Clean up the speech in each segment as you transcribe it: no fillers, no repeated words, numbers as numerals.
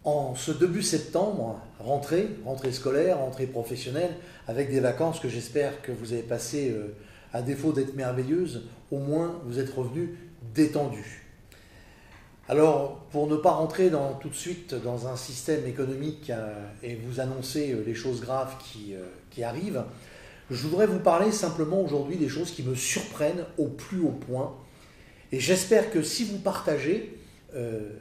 En ce début septembre, rentrée scolaire, rentrée professionnelle, avec des vacances que j'espère que vous avez passées, à défaut d'être merveilleuses, au moins vous êtes revenus détendus. Alors, pour ne pas rentrer tout de suite dans un système économique et vous annoncer les choses graves qui arrivent, je voudrais vous parler simplement aujourd'hui des choses qui me surprennent au plus haut point. Et j'espère que si vous partagez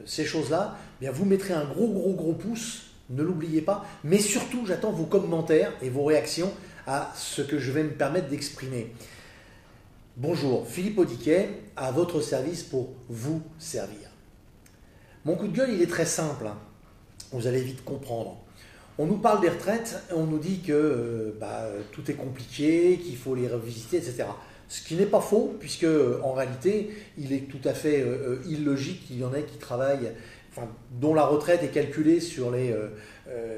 ces choses-là, bien vous mettrez un gros pouce, ne l'oubliez pas. Mais surtout, j'attends vos commentaires et vos réactions à ce que je vais me permettre d'exprimer. Bonjour, Philippe Audiquet, à votre service pour vous servir. Mon coup de gueule, il est très simple, hein. Vous allez vite comprendre. On nous parle des retraites, et on nous dit que tout est compliqué, qu'il faut les revisiter, etc. Ce qui n'est pas faux, puisque en réalité, il est tout à fait illogique qu'il y en ait qui travaillent, dont la retraite est calculée sur les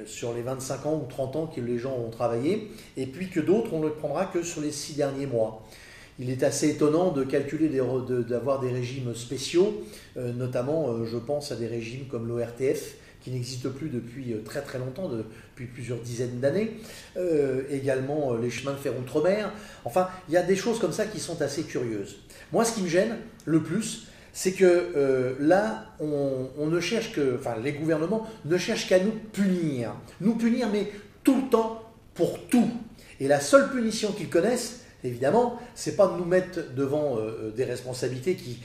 25 ans ou 30 ans que les gens ont travaillé, et puis que d'autres, on ne le prendra que sur les 6 derniers mois. Il est assez étonnant de calculer, d'avoir des régimes spéciaux, notamment je pense à des régimes comme l'ORTF, qui n'existe plus depuis très longtemps, depuis plusieurs dizaines d'années. Également les chemins de fer outre-mer. Enfin, il y a des choses comme ça qui sont assez curieuses. Moi, ce qui me gêne le plus, c'est que là, on ne cherche les gouvernements ne cherchent qu'à nous punir, mais tout le temps pour tout. Et la seule punition qu'ils connaissent, évidemment, c'est pas de nous mettre devant des responsabilités qui,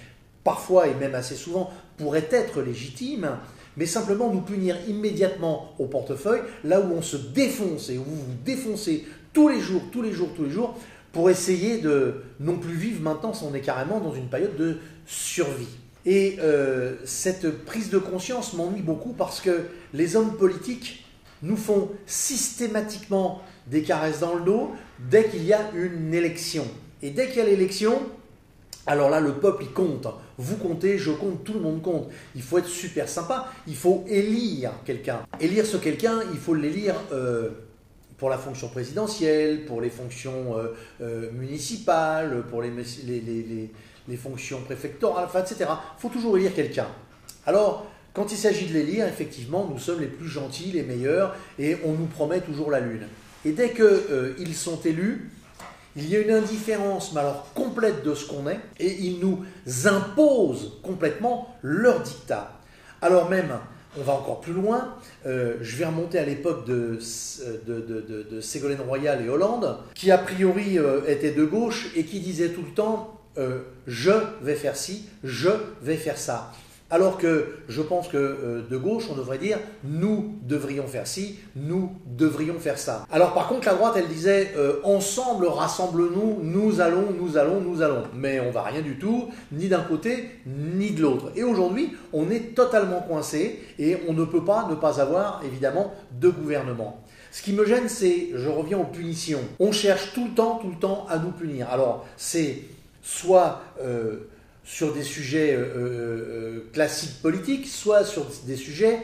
parfois et même assez souvent, pourraient être légitimes, mais simplement nous punir immédiatement au portefeuille, là où on se défonce et où vous vous défoncez tous les jours, pour essayer de non plus vivre maintenant, on est carrément dans une période de survie. Et cette prise de conscience m'ennuie beaucoup parce que les hommes politiques nous font systématiquement des caresses dans le dos dès qu'il y a une élection. Et dès qu'il y a l'élection, alors là, le peuple, il compte. Vous comptez, je compte, tout le monde compte. Il faut être super sympa. Il faut élire quelqu'un. Élire ce quelqu'un, il faut l'élire pour la fonction présidentielle, pour les fonctions municipales, pour les fonctions préfectorales, etc. Il faut toujours élire quelqu'un. Alors, quand il s'agit de l'élire, effectivement, nous sommes les plus gentils, les meilleurs, et on nous promet toujours la lune. Et dès qu'ils sont élus, il y a une indifférence, mais alors complète de ce qu'on est, et ils nous imposent complètement leur diktat. Alors même, on va encore plus loin, je vais remonter à l'époque de Ségolène Royal et Hollande, qui a priori étaient de gauche et qui disaient tout le temps « je vais faire ci, je vais faire ça ». Alors que je pense que de gauche, on devrait dire « nous devrions faire ci, nous devrions faire ça ». Alors par contre, la droite, elle disait « ensemble, rassemble-nous, nous allons ». Mais on ne va rien du tout, ni d'un côté, ni de l'autre. Et aujourd'hui, on est totalement coincé et on ne peut pas ne pas avoir, évidemment, de gouvernement. Ce qui me gêne, c'est, je reviens aux punitions. On cherche tout le temps à nous punir. Alors, c'est soit sur des sujets classiques politiques, soit sur des sujets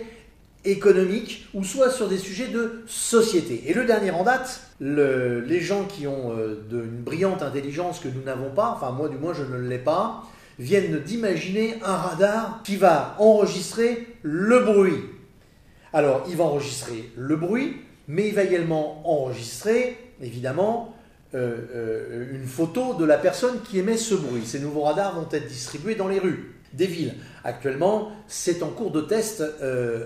économiques, ou soit sur des sujets de société. Et le dernier en date, les gens qui ont une brillante intelligence que nous n'avons pas, enfin moi du moins je ne l'ai pas, viennent d'imaginer un radar qui va enregistrer le bruit. Alors il va enregistrer le bruit, mais il va également enregistrer, évidemment, une photo de la personne qui émet ce bruit. Ces nouveaux radars vont être distribués dans les rues des villes. Actuellement, c'est en cours de test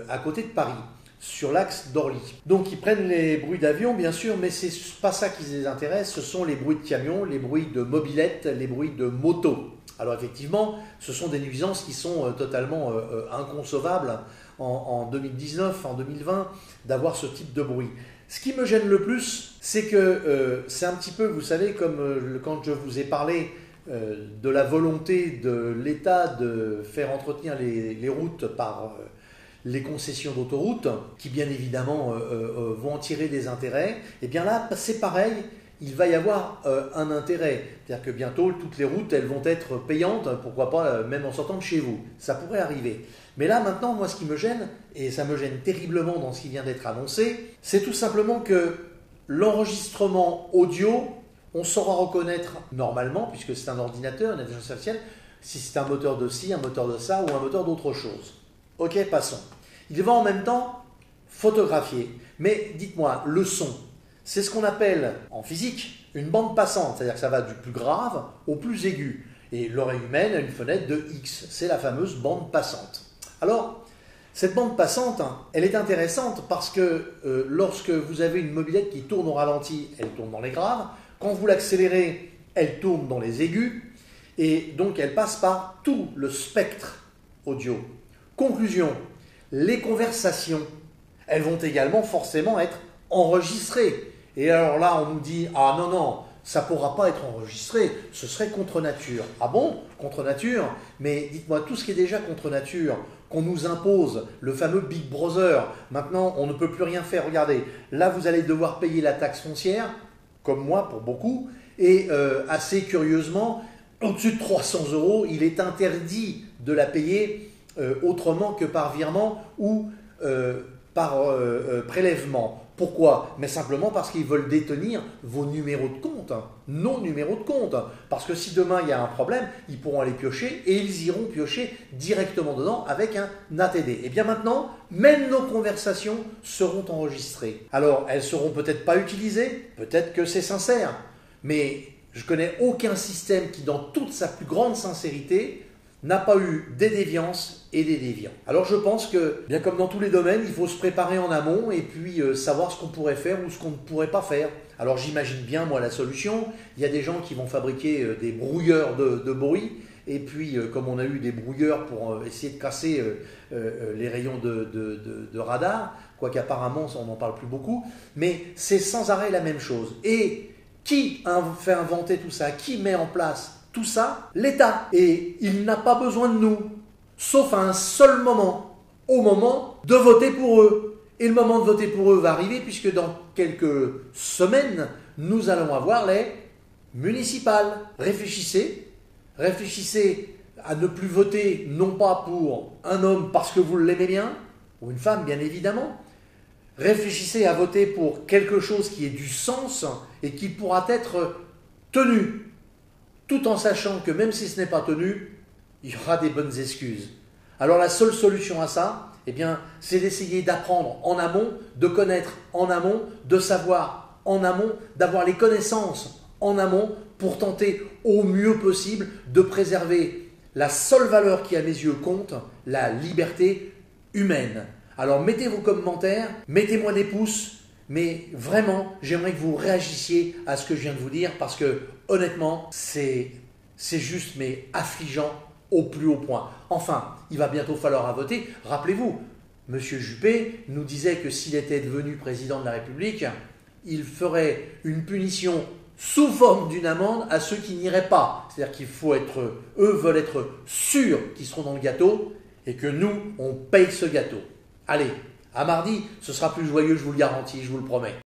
à côté de Paris, sur l'axe d'Orly. Donc ils prennent les bruits d'avion, bien sûr, mais c'est pas ça qui les intéresse, ce sont les bruits de camions, les bruits de mobylettes, les bruits de motos. Alors effectivement, ce sont des nuisances qui sont totalement inconcevables en 2019, en 2020, d'avoir ce type de bruit. Ce qui me gêne le plus, c'est que c'est un petit peu, vous savez, comme quand je vous ai parlé de la volonté de l'État de faire entretenir les routes par les concessions d'autoroutes, qui bien évidemment vont en tirer des intérêts, et bien là, c'est pareil, il va y avoir un intérêt. C'est-à-dire que bientôt, toutes les routes, elles vont être payantes, pourquoi pas même en sortant de chez vous. Ça pourrait arriver. Mais là, maintenant, moi, ce qui me gêne, et ça me gêne terriblement dans ce qui vient d'être annoncé, c'est tout simplement que l'enregistrement audio, on saura reconnaître normalement, puisque c'est un ordinateur, une intelligence artificielle, si c'est un moteur de ci, un moteur de ça ou un moteur d'autre chose. Ok, passons. il va en même temps photographier. Mais dites-moi, le son, c'est ce qu'on appelle en physique une bande passante, c'est-à-dire que ça va du plus grave au plus aigu. Et l'oreille humaine a une fenêtre de X, c'est la fameuse bande passante. Alors, cette bande passante, elle est intéressante parce que lorsque vous avez une mobilette qui tourne au ralenti, elle tourne dans les graves. Quand vous l'accélérez, elle tourne dans les aigus. Et donc, elle passe par tout le spectre audio. Conclusion, les conversations, elles vont également forcément être enregistrées. Et alors là, on nous dit, ah non, non, ça ne pourra pas être enregistré, ce serait contre nature. Ah bon, contre nature? Mais dites-moi, tout ce qui est déjà contre nature, qu'on nous impose, le fameux Big Brother, maintenant on ne peut plus rien faire. Regardez, là vous allez devoir payer la taxe foncière, comme moi pour beaucoup, et assez curieusement, au-dessus de 300 €, il est interdit de la payer autrement que par virement ou par prélèvement. Pourquoi? Mais simplement parce qu'ils veulent détenir vos numéros de compte, nos numéros de compte. Parce que si demain il y a un problème, ils pourront aller piocher et ils iront piocher directement dedans avec un ATD. Et bien maintenant, même nos conversations seront enregistrées. Alors, elles seront peut-être pas utilisées, peut-être que c'est sincère, mais je connais aucun système qui, dans toute sa plus grande sincérité, n'a pas eu des déviances et des déviants. Alors je pense que, bien comme dans tous les domaines, il faut se préparer en amont et puis savoir ce qu'on pourrait faire ou ce qu'on ne pourrait pas faire. Alors j'imagine bien, moi, la solution. Il y a des gens qui vont fabriquer des brouilleurs de bruit. Et puis, comme on a eu des brouilleurs pour essayer de casser les rayons de radar, quoique apparemment, on n'en parle plus beaucoup, mais c'est sans arrêt la même chose. Et qui fait inventer tout ça? Qui met en place tout ça? L'État. Et il n'a pas besoin de nous, sauf à un seul moment, au moment de voter pour eux. Et le moment de voter pour eux va arriver puisque dans quelques semaines, nous allons avoir les municipales. Réfléchissez à ne plus voter, non pas pour un homme parce que vous l'aimez bien, ou une femme bien évidemment. Réfléchissez à voter pour quelque chose qui ait du sens et qui pourra être tenu, tout en sachant que même si ce n'est pas tenu, il y aura des bonnes excuses. Alors la seule solution à ça, eh bien, c'est d'essayer d'apprendre en amont, de connaître en amont, de savoir en amont, d'avoir les connaissances en amont pour tenter au mieux possible de préserver la seule valeur qui à mes yeux compte, la liberté humaine. Alors mettez vos commentaires, mettez-moi des pouces, mais vraiment, j'aimerais que vous réagissiez à ce que je viens de vous dire parce que honnêtement, c'est juste mais affligeant au plus haut point. Enfin, il va bientôt falloir voter. Rappelez-vous, M. Juppé nous disait que s'il était devenu président de la République, il ferait une punition sous forme d'une amende à ceux qui n'iraient pas. C'est-à-dire qu'il faut être, eux veulent être sûrs qu'ils seront dans le gâteau et que nous, on paye ce gâteau. Allez, à mardi, ce sera plus joyeux, je vous le garantis, je vous le promets.